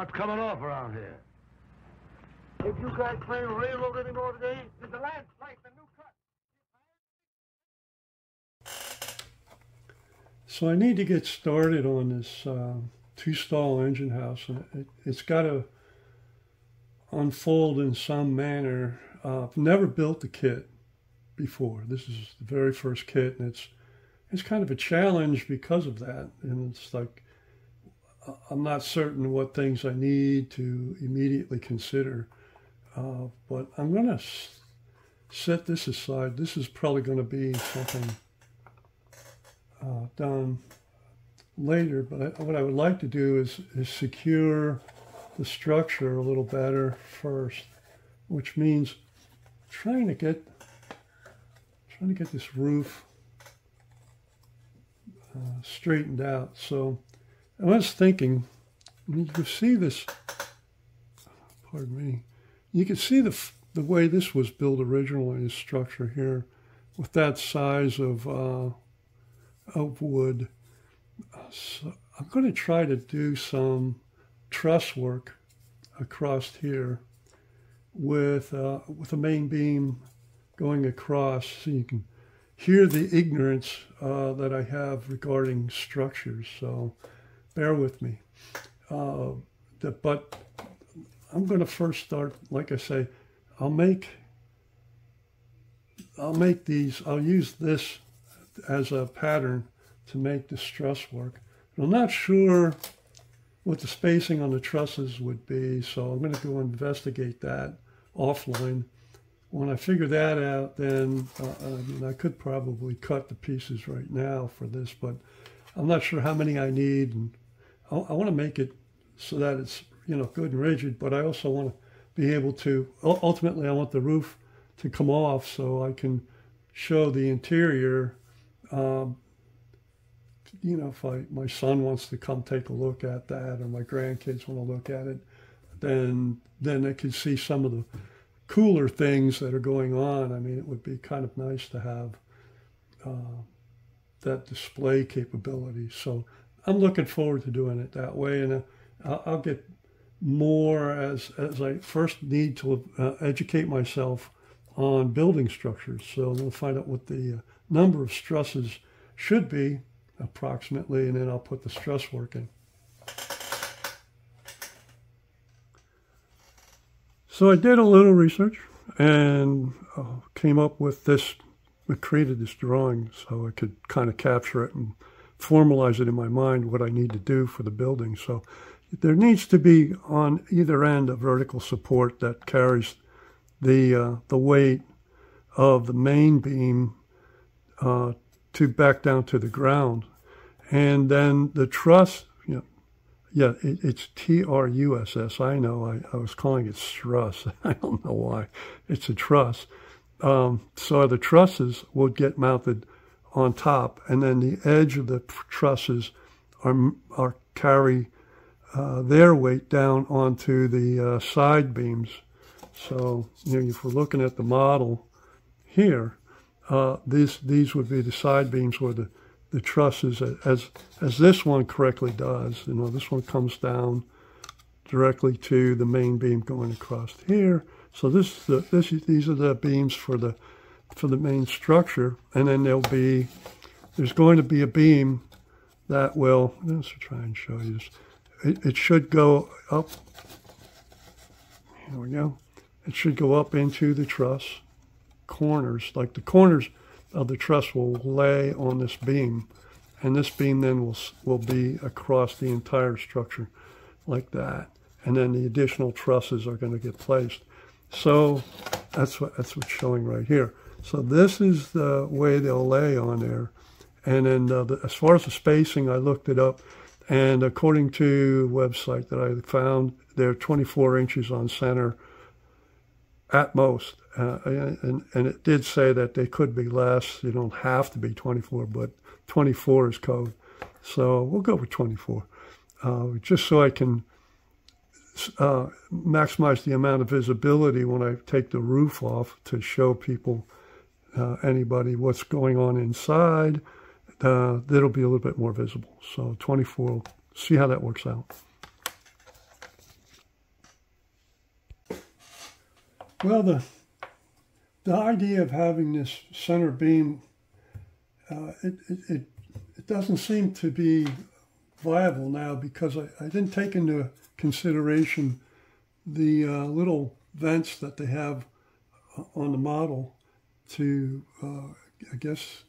What's coming off around here? Did you guys claim railroad anymore today? Did the land like the new cut? So I need to get started on this two-stall engine house, and it's got to unfold in some manner. I've never built the kit before. This is the very first kit, and it's kind of a challenge because of that. And it's like I'm not certain what things I need to immediately consider, but I'm going to set this aside. This is probably going to be something done later, but what I would like to do is secure the structure a little better first, which means trying to get this roof straightened out. So I was thinking, you can see this, pardon me, you can see the way this was built originally, this structure here, with that size of wood. So I'm going to try to do some truss work across here with a main beam going across, so you can hear the ignorance that I have regarding structures. So bear with me. But I'm going to first start, like I say, I'll use this as a pattern to make this truss work. I'm not sure what the spacing on the trusses would be, so I'm going to go investigate that offline. When I figure that out, then I could probably cut the pieces right now for this, but I'm not sure how many I need, and I want to make it so that it's good and rigid, but I also want to be able to, ultimately I want the roof to come off so I can show the interior. If my son wants to come take a look at that, or my grandkids want to look at it, then they can see some of the cooler things that are going on. I mean, it would be kind of nice to have that display capability. So I'm looking forward to doing it that way, and I'll get more as I first need to educate myself on building structures. So I'm going to find out what the number of trusses should be approximately, and then I'll put the truss work in. So I did a little research and came up with this, I created this drawing so I could kind of capture it and formalize it in my mind, what I need to do for the building. So there needs to be on either end a vertical support that carries the weight of the main beam to back down to the ground. And then the truss, it's T-R-U-S-S. I know, I was calling it struss. I don't know why. It's a truss. So the trusses will get mounted on top, and then the edge of the trusses are carry their weight down onto the side beams. So if we're looking at the model here, these would be the side beams where the trusses, as this one correctly does. This one comes down directly to the main beam going across here. So these are the beams for the main structure, and then there's going to be a beam that will, let's try and show you this. It should go up. Here we go. It should go up into the truss corners, like the corners of the truss will lay on this beam, and this beam then will be across the entire structure like that, and then the additional trusses are going to get placed. So that's what's showing right here. So this is the way they'll lay on there, and then as far as the spacing, I looked it up, and according to a website that I found, they're 24 inches on center at most. And it did say that they could be less. You don't have to be 24, but 24 is code. So we'll go with 24, just so I can maximize the amount of visibility when I take the roof off to show people, anybody, what's going on inside. That'll be a little bit more visible. So 24, see how that works out. Well, the idea of having this center beam, it doesn't seem to be viable now because I didn't take into consideration the little vents that they have on the model to, I guess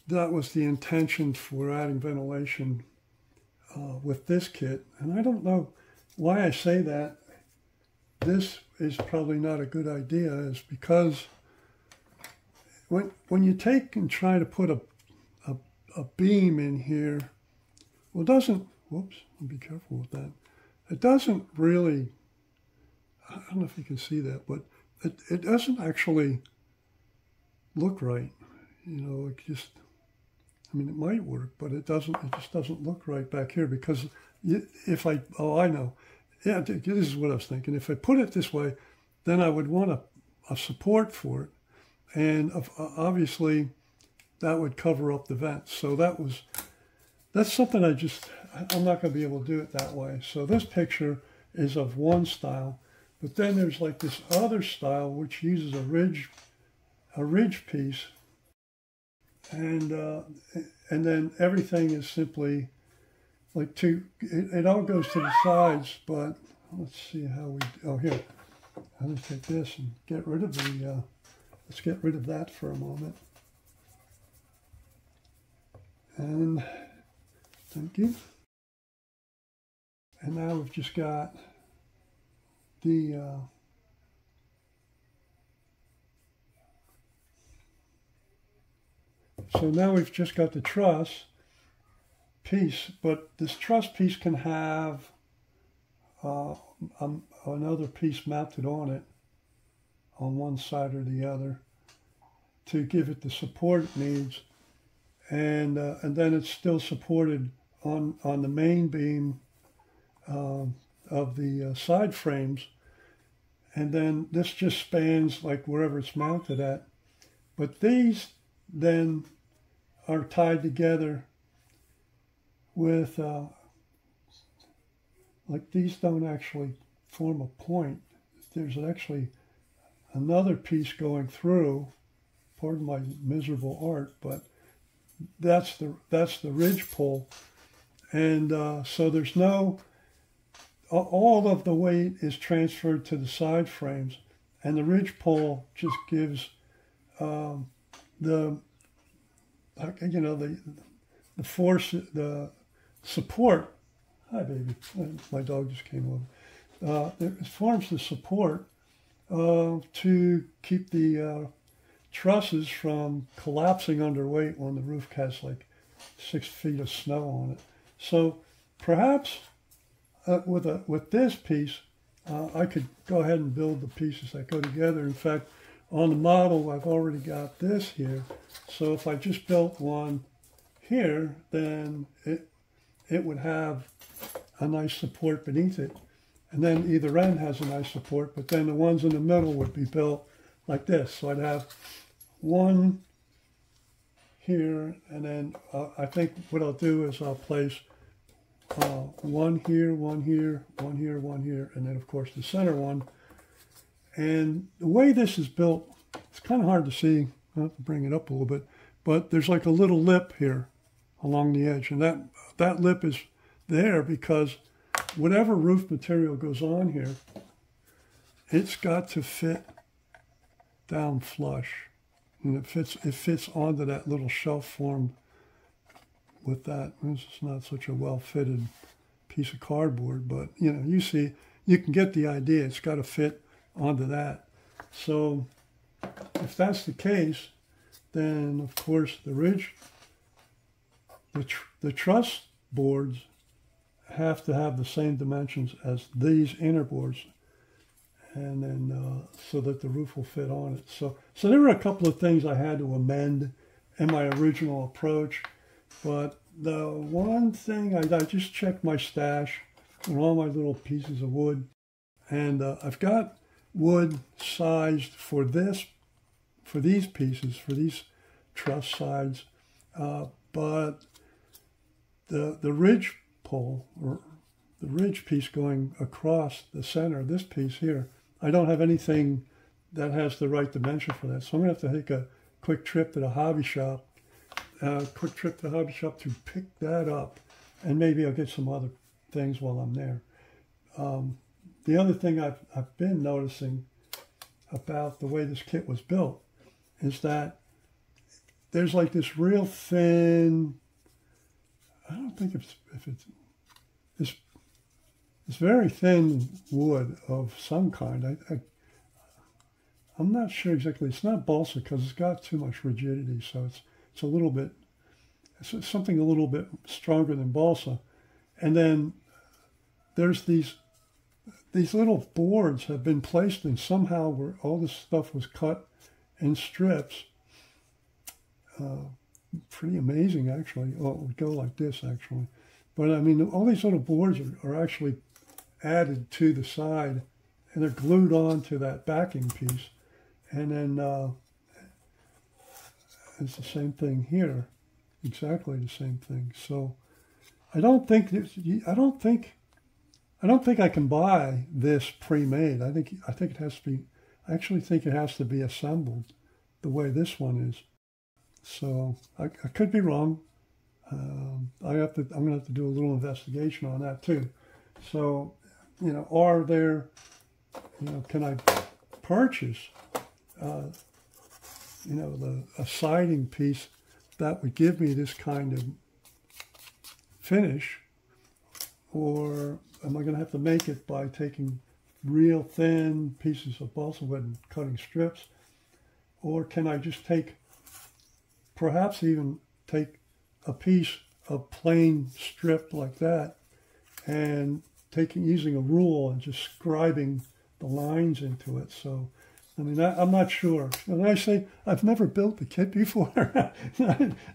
that was the intention for adding ventilation with this kit. And I don't know why I say that this is probably not a good idea, is because when you take and try to put a beam in here, well, it doesn't, whoops, be careful with that. It doesn't really, I don't know if you can see that, but it doesn't actually look right. You know, it just, I mean, it might work, but it just doesn't look right back here because if I know. Yeah, this is what I was thinking. If I put it this way, then I would want a support for it. And obviously, that would cover up the vents. So that's something I'm not going to be able to do it that way. So this picture is of one style, but then there's like this other style which uses a ridge piece, and then everything is simply like it all goes to the sides, but let's see how here. I'll just take this and get rid of let's get rid of that for a moment. And thank you. And now we've just got the so now we've just got the truss piece, but this truss piece can have another piece mounted on it on one side or the other to give it the support it needs, and then it's still supported on the main beam of the side frames, and then this just spans like wherever it's mounted at. But these then are tied together with, like these don't actually form a point. There's actually another piece going through, pardon my miserable art, but that's the ridge pull. And so there's all of the weight is transferred to the side frames, and the ridge pull just gives the force, the support. Hi, baby. My dog just came over. It forms the support to keep the trusses from collapsing under weight when the roof has like 6 feet of snow on it. So perhaps with this piece, I could go ahead and build the pieces that go together. In fact, on the model, I've already got this here. So if I just built one here, then it would have a nice support beneath it. And then either end has a nice support, but then the ones in the middle would be built like this. So I'd have one here, and then I think what I'll do is I'll place one here, one here, one here, one here, and then of course the center one. And the way this is built, it's kind of hard to see. I'll have to bring it up a little bit, but there's like a little lip here along the edge, and that lip is there because whatever roof material goes on here, it's got to fit down flush, and it fits onto that little shelf formed with that. This is not such a well-fitted piece of cardboard, but you see, you can get the idea. It's got to fit onto that. So if that's the case, then of course the ridge, the truss boards have to have the same dimensions as these inner boards, and then so that the roof will fit on it. So there were a couple of things I had to amend in my original approach, but the one thing I just checked my stash and all my little pieces of wood, and I've got wood sized for these pieces, for these truss sides, but the ridge pull, or the ridge piece going across the center, this piece here, I don't have anything that has the right dimension for that. So I'm going to have to take a quick trip to the hobby shop, to pick that up, and maybe I'll get some other things while I'm there. The other thing I've been noticing about the way this kit was built is that there's like this real thin, I don't think it's very thin wood of some kind. I'm not sure exactly. It's not balsa because it's got too much rigidity, so it's a little bit, it's something a little bit stronger than balsa. And then there's these little boards have been placed in somehow where all this stuff was cut in strips. Pretty amazing, actually. Oh, it would go like this, actually. But I mean, all these little boards are actually added to the side, and they're glued on to that backing piece. And then it's the same thing here, exactly the same thing. So I don't think I can buy this pre-made. I think it has to be. I actually think it has to be assembled the way this one is. So I could be wrong. I'm going to have to do a little investigation on that too. So, you know, are there, you know, can I purchase, you know, a siding piece that would give me this kind of finish, or am I going to have to make it by taking real thin pieces of balsa wood and cutting strips? Or can I just perhaps even take a piece of plain strip like that and using a rule and just scribing the lines into it? So, I mean, I'm not sure. When I say I've never built the kit before,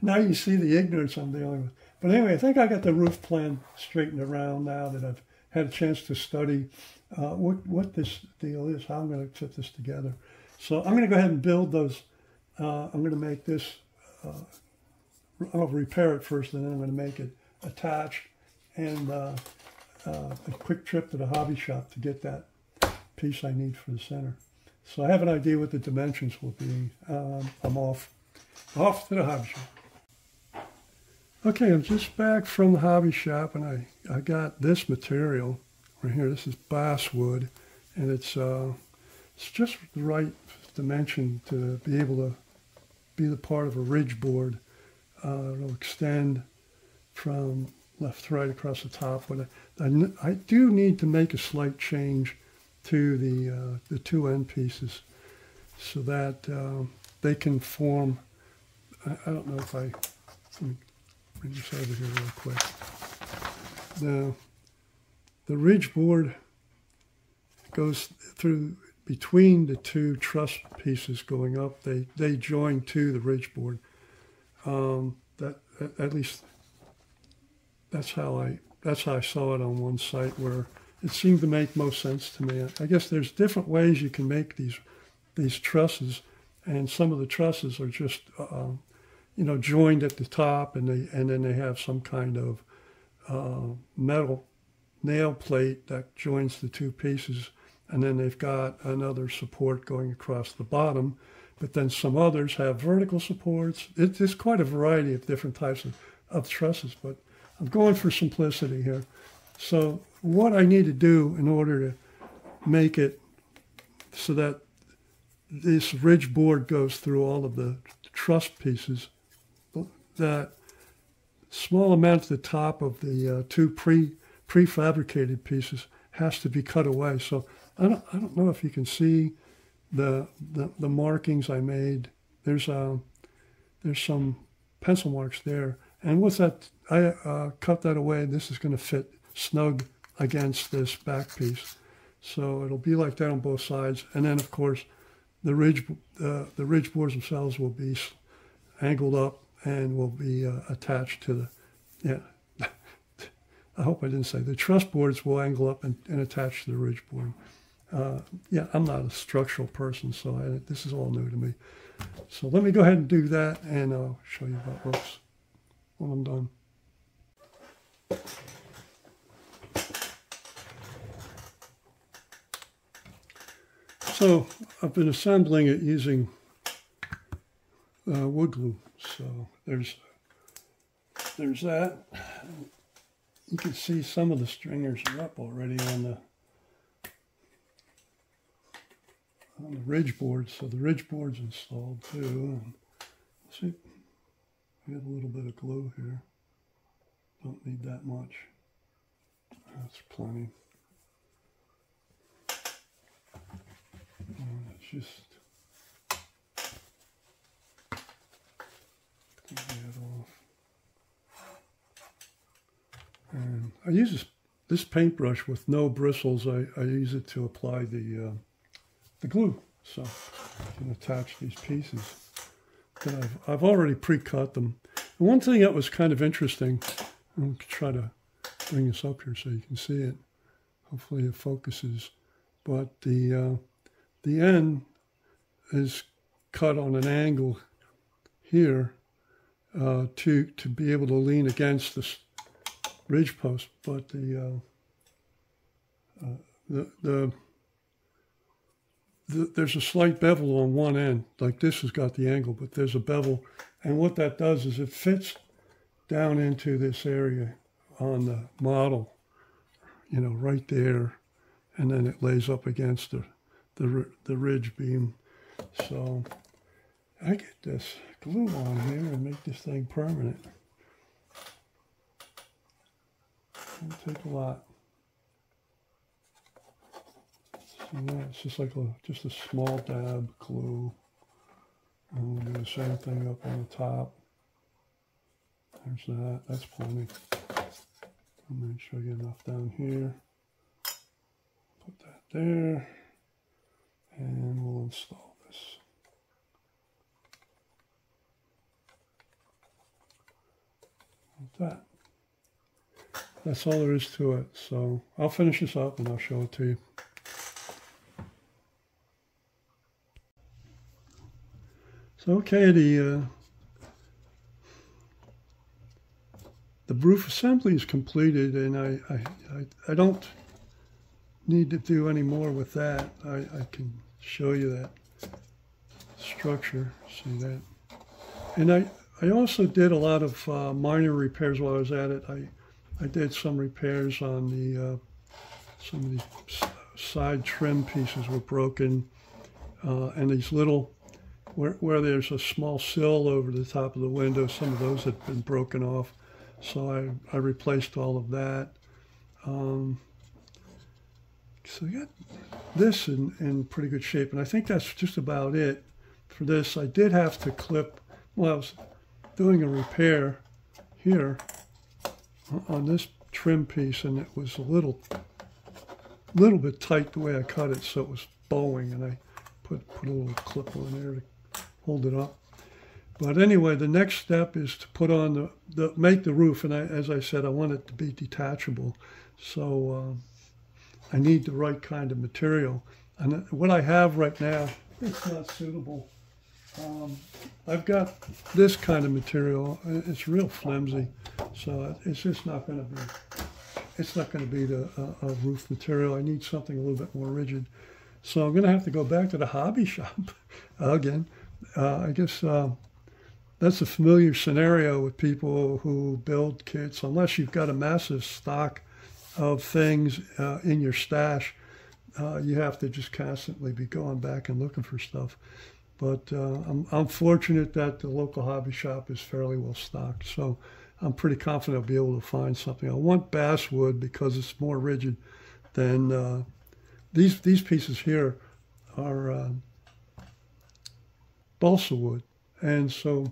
now you see the ignorance I'm dealing with. But anyway, I think I got the roof plan straightened around now that I've had a chance to study what this deal is, how I'm going to put this together. So I'm going to go ahead and build those. I'm going to make this, I'll repair it first, and then I'm going to make it attached, and a quick trip to the hobby shop to get that piece I need for the center. So I have an idea what the dimensions will be. I'm off to the hobby shop. Okay, I'm just back from the hobby shop, and I got this material right here. This is basswood, and it's just the right dimension to be able to be the part of a ridge board. It'll extend from left to right across the top, but I do need to make a slight change to the two end pieces so that they can form. I don't know if let me bring this over here real quick. The ridge board goes through between the two truss pieces going up. They join to the ridge board. At least that's how I saw it on one site, where it seemed to make most sense to me. I guess there's different ways you can make these trusses, and some of the trusses are just you know, joined at the top, and then they have some kind of metal nail plate that joins the two pieces, and then they've got another support going across the bottom. But then some others have vertical supports. It's quite a variety of different types of trusses, but I'm going for simplicity here. So what I need to do in order to make it so that this ridge board goes through all of the truss pieces, that small amount at the top of the two prefabricated pieces has to be cut away. So I don't know if you can see the markings I made. There's some pencil marks there, and with that, I cut that away. This is going to fit snug against this back piece, so it'll be like that on both sides. And then, of course, the ridge boards themselves will be angled up and will be attached to the, yeah, I hope I didn't say, the truss boards will angle up and attach to the ridge board. Yeah, I'm not a structural person, so this is all new to me. So let me go ahead and do that, and I'll show you how it looks when I'm done. So So I've been assembling it using wood glue. So there's that. You can see some of the stringers are up already on the ridge board. So the ridge board's installed too. And let's see, we have a little bit of glue here. Don't need that much. That's plenty. And it's just clean that off. And I use this paintbrush with no bristles. I use it to apply the glue, so I can attach these pieces. But I've already pre-cut them. And one thing that was kind of interesting, I'll try to bring this up here so you can see it. Hopefully it focuses. But the end is cut on an angle here to be able to lean against this ridge post. But there's a slight bevel on one end, like this has got the angle, but there's a bevel, and what that does is it fits down into this area on the model, you know, right there, and then it lays up against the ridge beam. So I get this glue on here and make this thing permanent. It'll take a lot. So now it's just like just a small dab glue. And we'll do the same thing up on the top. There's that. That's plenty. I'll make sure I get enough down here. Put that there. And we'll install this. Like that. That's all there is to it. So I'll finish this up and I'll show it to you. So okay, the roof assembly is completed, and I don't need to do any more with that. I can show you that structure. See that? And I also did a lot of minor repairs while I was at it. I did some repairs on the some of these side trim pieces were broken, and these little where there's a small sill over the top of the window, some of those had been broken off, so I replaced all of that. So I got this in pretty good shape, and I think that's just about it for this. I did have to clip, well, I was doing a repair here on this trim piece, and it was a little bit tight the way I cut it, so it was bowing, and I put a little clip on there to hold it up. But anyway, the next step is to put on make the roof, and as I said, I want it to be detachable, so I need the right kind of material. And what I have right now, it's not suitable. I've got this kind of material. It's real flimsy, so it's just not going to be. It's not going to be the roof material. I need something a little bit more rigid. So I'm going to have to go back to the hobby shop again. I guess that's a familiar scenario with people who build kits. Unless you've got a massive stock of things in your stash, you have to just constantly be going back and looking for stuff. But I'm fortunate that the local hobby shop is fairly well stocked, so I'm pretty confident I'll be able to find something. I want basswood because it's more rigid than these pieces here are balsa wood, and so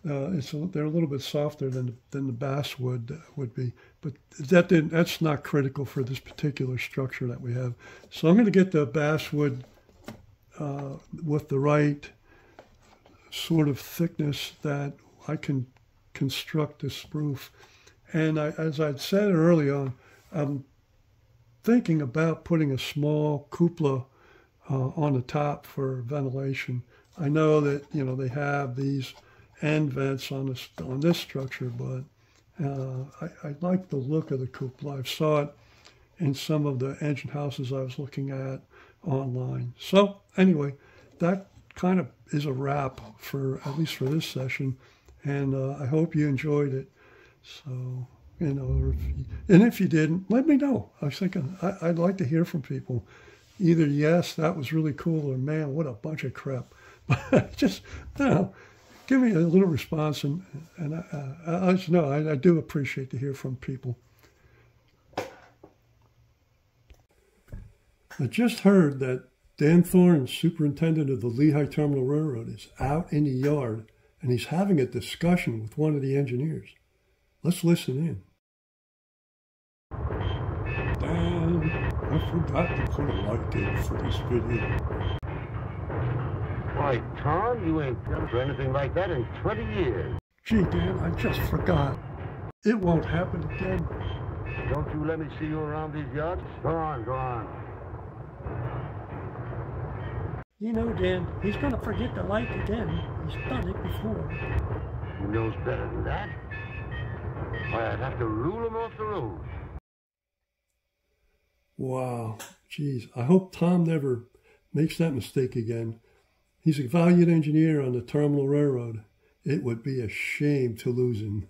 they're a little bit softer than the basswood would be. But that's not critical for this particular structure that we have. So I'm going to get the basswood with the right sort of thickness that I can construct this roof. And as I'd said early on, I'm thinking about putting a small cupola on the top for ventilation. I know that, you know, they have these end vents on this structure, but I like the look of the cupola. I saw it in some of the engine houses I was looking at online. So anyway, that kind of is a wrap for, at least for this session. And I hope you enjoyed it. So, you know, if you didn't, let me know. I was thinking, I'd like to hear from people. Either, yes, that was really cool, or man, what a bunch of crap. But just, you know, give me a little response. And I just know I do appreciate to hear from people. I just heard that Dan Thorne, superintendent of the Lehigh Terminal Railroad, is out in the yard, and he's having a discussion with one of the engineers. Let's listen in. Dan, I forgot to put a like in for this video. Why, Tom, you ain't done for anything like that in 20 years. Gee, Dan, I just forgot. It won't happen again. Don't you let me see you around these yards? Go on, go on. You know, Dan, he's going to forget the light again. He's done it before. He knows better than that. Why, I'd have to rule him off the road. Wow. Geez, I hope Tom never makes that mistake again. He's a valued engineer on the Terminal Railroad. It would be a shame to lose him.